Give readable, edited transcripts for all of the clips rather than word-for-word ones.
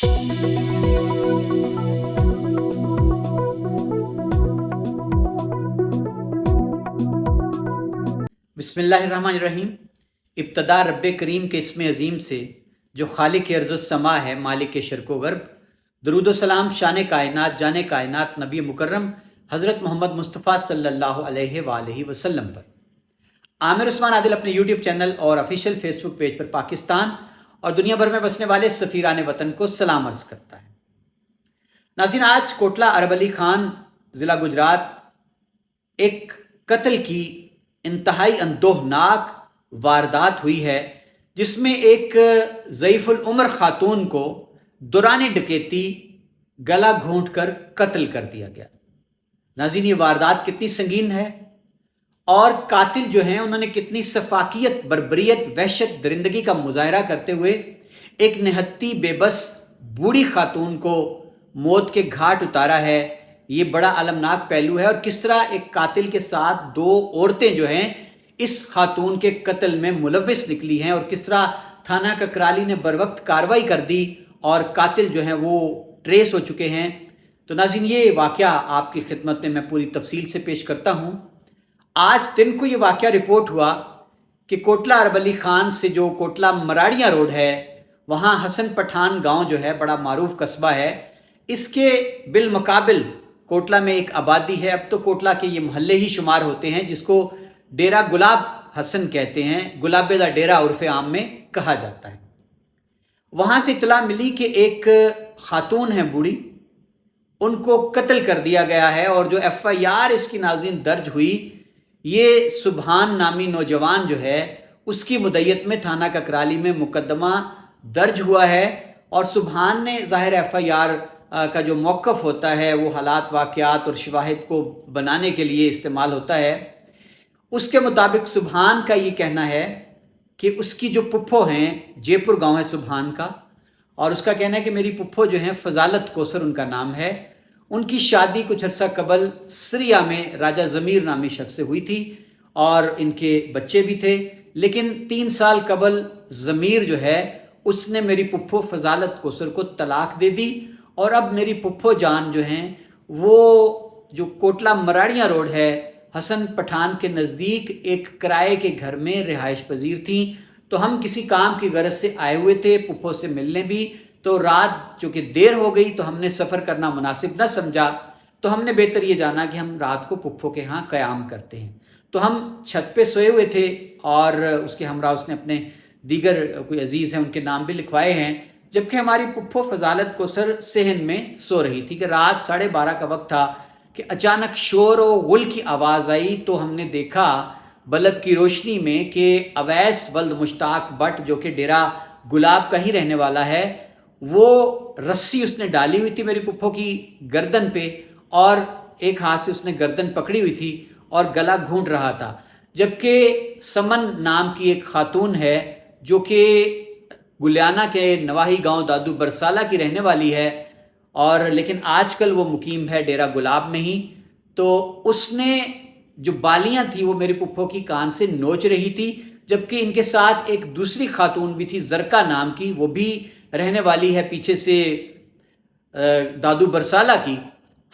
बिस्मिल्लाहिर्रहमानिर्रहीम। इब्तदा रब्बे करीम के इसम अज़ीम से जो खालिक अर्ज़ समा है, मालिक शर्क़ो ग़र्ब। दरूद व सलाम शान कायनात जाने कायनात नबी मुकर्रम हज़रत मोहम्मद मुस्तफ़ा सल्लल्लाहु अलैहि वसल्लम पर। आमिर उस्मान आदिल अपने यूट्यूब चैनल और ऑफिशियल फेसबुक पेज पर पाकिस्तान और दुनिया भर में बसने वाले सफ़ीरान वतन को सलाम अर्ज़ करता है। नाज़रीन, आज कोटला अरब अली ख़ान ज़िला गुजरात एक कत्ल की इंतहाई अंदोहनाक वारदात हुई है, जिसमें एक ज़ईफ़ुल उम्र खातून को दौरान डकैती गला घोंट कर कत्ल कर दिया गया। नाज़रीन, ये वारदात कितनी संगीन है और कातिल जो हैं उन्होंने कितनी सफाकियत, बर्बरियत, वहशत, दरिंदगी का मुजाहरा करते हुए एक निहत्ती बेबस बूढ़ी खातून को मौत के घाट उतारा है। ये बड़ा अलमनाक पहलू है और किस तरह एक कातिल के साथ दो औरतें जो हैं इस खातून के कत्ल में मुलव्विस निकली हैं और किस तरह थाना ककराली ने बरवक्त कार्रवाई कर दी और कातिल जो हैं वो ट्रेस हो चुके हैं। तो नाज़रीन, ये वाक़या आपकी खिदमत में मैं पूरी तफसील से पेश करता हूँ। आज दिन को ये वाक़या रिपोर्ट हुआ कि कोटला अरब अली ख़ान से जो कोटला मराड़ियाँ रोड है, वहाँ हसन पठान गाँव जो है बड़ा मारूफ कस्बा है। इसके बिलमुकाबिल कोटला में एक आबादी है। अब तो कोटला के ये मोहल्ले ही शुमार होते हैं, जिसको डेरा गुलाब हसन कहते हैं। गुलाबे दा डेरा उर्फ़े आम में कहा जाता है। वहाँ से इतला मिली कि एक खातून है बूढ़ी, उनको कत्ल कर दिया गया है और जो FIR इसकी नाज़रीन दर्ज हुई, ये सुबहान नामी नौजवान जो है उसकी मुद्दत में थाना ककराली में मुकदमा दर्ज हुआ है। और सुबहान ने ज़ाहिर FIR का जो मौक़िफ़ होता है वो हालात, वाक़यात और शवाहिद को बनाने के लिए इस्तेमाल होता है। उसके मुताबिक सुबहान का ये कहना है कि उसकी जो पुप्पो हैं, जयपुर गांव है सुबहान का, और उसका कहना है कि मेरी पुप्पो जो हैं फ़ज़ालत कोसर उनका नाम है, उनकी शादी कुछ अर्सा कबल सिरिया में राजा ज़मीर नामी शख्स से हुई थी और इनके बच्चे भी थे। लेकिन 3 साल कबल ज़मीर जो है उसने मेरी पुप्पो फ़ज़ालत कोसर को तलाक दे दी और अब मेरी पुप्पो जान जो हैं वो जो कोटला मराड़ियाँ रोड है हसन पठान के नज़दीक एक किराए के घर में रिहाइश पजीर थी। तो हम किसी काम की गरज से आए हुए थे पुप्पो से मिलने भी। तो रात चूँकि देर हो गई तो हमने सफ़र करना मुनासिब न समझा, तो हमने बेहतर ये जाना कि हम रात को पुप्पो के यहाँ क़याम करते हैं। तो हम छत पे सोए हुए थे और उसके हमरा उसने अपने दीगर कोई अजीज़ हैं उनके नाम भी लिखवाए हैं, जबकि हमारी पुप्पो फ़ज़ालत कोसर सेहन में सो रही थी कि रात 12:30 का वक्त था कि अचानक शोर और गुल की आवाज़ आई। तो हमने देखा बल्ब की रोशनी में कि अवैस वल्द मुश्ताक बट, जो कि डेरा गुलाब का ही रहने वाला है, वो रस्सी उसने डाली हुई थी मेरी पुप्पो की गर्दन पे और एक हाथ से उसने गर्दन पकड़ी हुई थी और गला घूंट रहा था। जबकि समन नाम की एक खातून है जो कि गुलियाना के नवाही गांव दादू बरसाला की रहने वाली है और लेकिन आजकल वो मुकीम है डेरा गुलाब में ही। तो उसने जो बालियां थी वो मेरी पुप्पो की कान से नोच रही थी, जबकि इनके साथ एक दूसरी खातून भी थी ज़रका नाम की, वो भी रहने वाली है पीछे से दादू बरसाला की।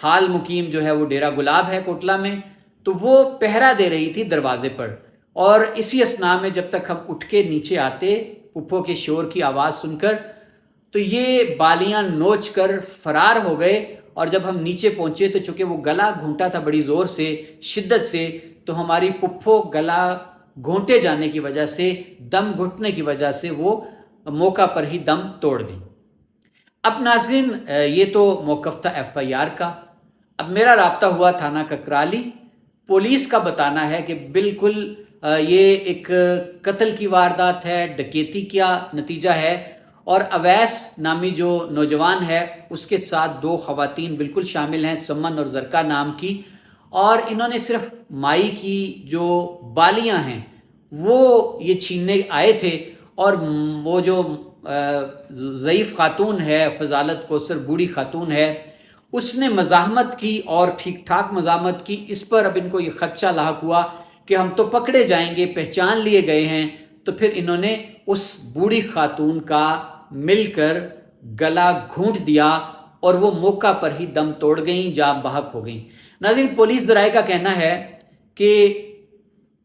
हाल मुकीम जो है वो डेरा गुलाब है कोटला में। तो वो पहरा दे रही थी दरवाजे पर और इसी असना में जब तक हम उठ के नीचे आते पुप्पो के शोर की आवाज़ सुनकर, तो ये बालियां नोच कर फरार हो गए। और जब हम नीचे पहुंचे तो चूँकि वो गला घूंटा था बड़ी ज़ोर से, शिद्दत से, तो हमारी पुप्पो गला घोंटे जाने की वजह से, दम घुटने की वजह से वो मौका पर ही दम तोड़ गई। अब नाज़रीन, ये तो मौक़िफ़ था FIR का। अब मेरा राब्ता हुआ थाना ककराली। पुलिस का बताना है कि बिल्कुल ये एक कत्ल की वारदात है, डकैती का नतीजा है और अवैस नामी जो नौजवान है उसके साथ 2 ख़वातीन बिल्कुल शामिल हैं, समन और ज़रका नाम की। और इन्होंने सिर्फ माई की जो बालियां हैं वो ये छीनने आए थे और वो जो ज़ईफ़ खातून है, फ़ज़ालत कोसर बूढ़ी खातून है, उसने मज़ाहमत की और ठीक ठाक मज़ाहमत की। इस पर अब इनको ये ख़दशा लाहक हुआ कि हम तो पकड़े जाएंगे, पहचान लिए गए हैं। तो फिर इन्होंने उस बूढ़ी खातून का मिलकर गला घूंट दिया और वो मौका पर ही दम तोड़ गईं, जान बहक हो गईं। नाज़रीन, पुलिस ज़राए का कहना है कि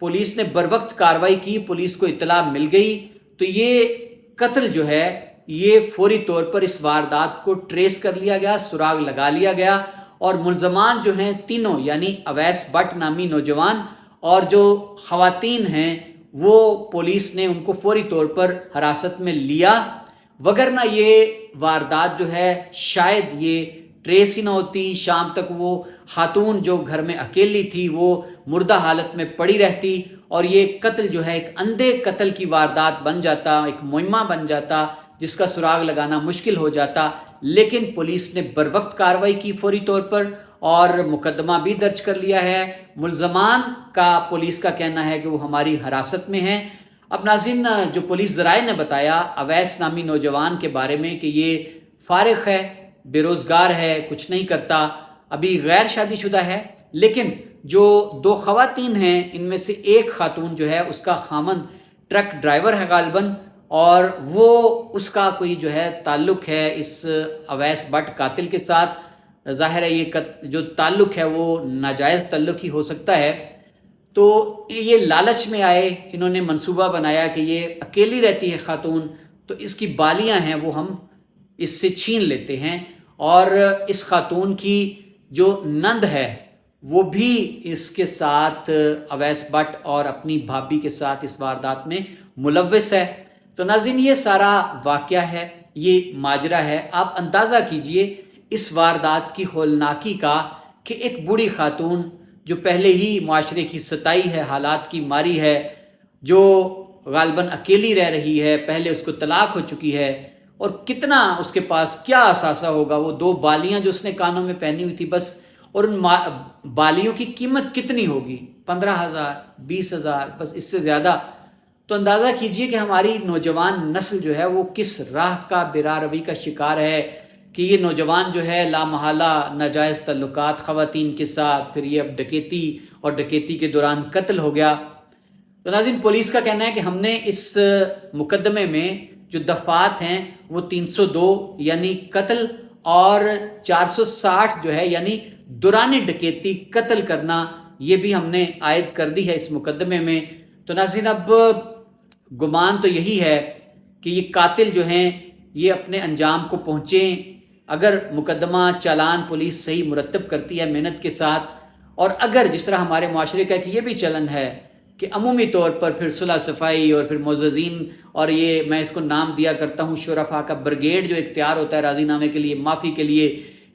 पुलिस ने बरवक्त कार्रवाई की, पुलिस को इत्तला मिल गई तो ये कत्ल जो है ये फौरी तौर पर इस वारदात को ट्रेस कर लिया गया, सुराग लगा लिया गया और मुल्ज़मान जो हैं तीनों, यानी अवैस भट्ट नामी नौजवान और जो ख़वातीन हैं वो पुलिस ने उनको फौरी तौर पर हिरासत में लिया, वगरना ये वारदात जो है शायद ये ट्रेस ही ना होती। शाम तक वो खातून जो घर में अकेली थी वो मुर्दा हालत में पड़ी रहती और ये कत्ल जो है एक अंधे कत्ल की वारदात बन जाता, एक मुहिम्मा बन जाता जिसका सुराग लगाना मुश्किल हो जाता। लेकिन पुलिस ने बरवक्त कार्रवाई की फौरी तौर पर और मुकदमा भी दर्ज कर लिया है। मुल्ज़मान का पुलिस का कहना है कि वो हमारी हिरासत में हैं। अब नाज़रीन, जो पुलिस ज़राए ने बताया अवैस नामी नौजवान के बारे में कि ये फारिग है, बेरोज़गार है, कुछ नहीं करता, अभी गैर शादीशुदा है, लेकिन जो दो ख़वातीन हैं इनमें से एक खातून जो है उसका खामन ट्रक ड्राइवर है गालिबन, और वो उसका कोई जो है ताल्लुक़ है इस अवैस भट्ट कातिल के साथ। ज़ाहिर है ये जो ताल्लुक़ है वो नाजायज़ ताल्लुक़ ही हो सकता है। तो ये लालच में आए, इन्होंने मंसूबा बनाया कि ये अकेली रहती है खातून तो इसकी बालियां हैं वो हम इससे छीन लेते हैं, और इस खातून की जो नंद है वो भी इसके साथ अवैस भट्ट और अपनी भाभी के साथ इस वारदात में मुलव्वस है। तो नाज़रीन, ये सारा वाक़या है, ये माजरा है। आप अंदाज़ा कीजिए इस वारदात की होलनाकी का कि एक बूढ़ी खातून जो पहले ही माशरे की सताई है, हालात की मारी है, जो गालिबन अकेली रह रही है, पहले उसको तलाक हो चुकी है, और कितना उसके पास क्या असासा होगा। वो दो बालियां जो उसने कानों में पहनी हुई थी बस, और उन बालियों की कीमत कितनी होगी, 15,000 20,000, बस इससे ज़्यादा। तो अंदाज़ा कीजिए कि हमारी नौजवान नस्ल जो है वो किस राह का बिरा रवी का शिकार है कि ये नौजवान जो है लामहला नाजायज़ तल्लुकात ख़वातीन के साथ, फिर ये अब डकैती, और डकैती के दौरान कत्ल हो गया। तो नाज़रीन, पुलिस का कहना है कि हमने इस मुकदमे में जो दफ़ात हैं वो 302 यानी कत्ल और 460 जो है यानी दौरान डकैती कत्ल करना, ये भी हमने आयद कर दी है इस मुकदमे में। तो नाज़रीन, अब गुमान तो यही है कि ये कातिल जो हैं ये अपने अंजाम को पहुँचें अगर मुकदमा चालान पुलिस सही मुरतब करती है मेहनत के साथ, और अगर जिस तरह हमारे माशरे का कि ये भी चलन है कि अमूमी तौर पर फिर सुलह सफ़ाई और फिर मुअज़्ज़िज़ीन, और ये मैं इसको नाम दिया करता हूँ शुरफा का ब्रिगेड जो इख्तियार होता है राज़ीनामे के लिए, माफ़ी के लिए,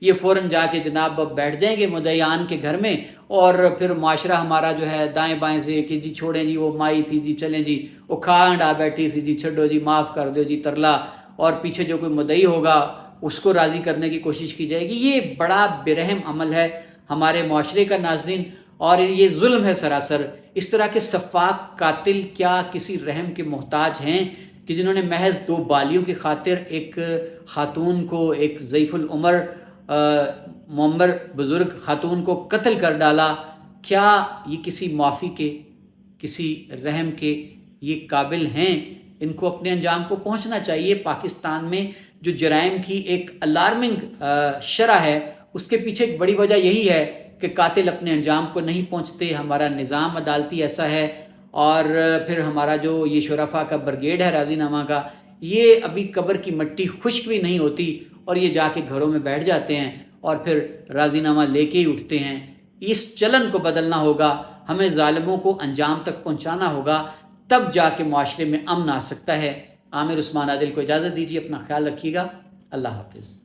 ये फ़ौरन जाके जनाब बैठ जाएंगे मुद्दईआन के घर में, और फिर माशरा हमारा जो है दाएं बाएं से कि जी छोड़ें जी वो माई थी जी, चलें जी वो खांडा बैठी सी जी, छड्डो जी, माफ़ कर दो जी तरला, और पीछे जो कोई मुद्दई होगा उसको राज़ी करने की कोशिश की जाएगी। ये बड़ा बेरहम अमल है हमारे माशरे का नाज़रीन, और ये जुल्म है सरासर। इस तरह के सफ़ाक कातिल क्या किसी रहम के मोहताज हैं कि जिन्होंने महज दो बालियों की खातिर एक खातून को, एक ज़ईफ़ुल उमर मुअम्मर बुज़ुर्ग खातून को कत्ल कर डाला। क्या ये किसी माफ़ी के, किसी रहम के ये काबिल हैं? इनको अपने अंजाम को पहुंचना चाहिए। पाकिस्तान में जो जराइम की एक अलार्मिंग शरह है उसके पीछे एक बड़ी वजह यही है कि कातिल अपने अंजाम को नहीं पहुंचते, हमारा निज़ाम अदालती ऐसा है, और फिर हमारा जो ये शुरफा का ब्रिगेड है राज़ीनामा का, ये अभी कब्र की मिट्टी खुश्क भी नहीं होती और ये जाके घरों में बैठ जाते हैं और फिर राज़ीनामा लेके ही उठते हैं। इस चलन को बदलना होगा, हमें ज़ालिमों को अंजाम तक पहुंचाना होगा, तब जाके माशरे में अमन आ सकता है। आमिर उस्मान आदिल को इजाज़त दीजिए, अपना ख्याल रखिएगा, अल्लाह हाफिज़।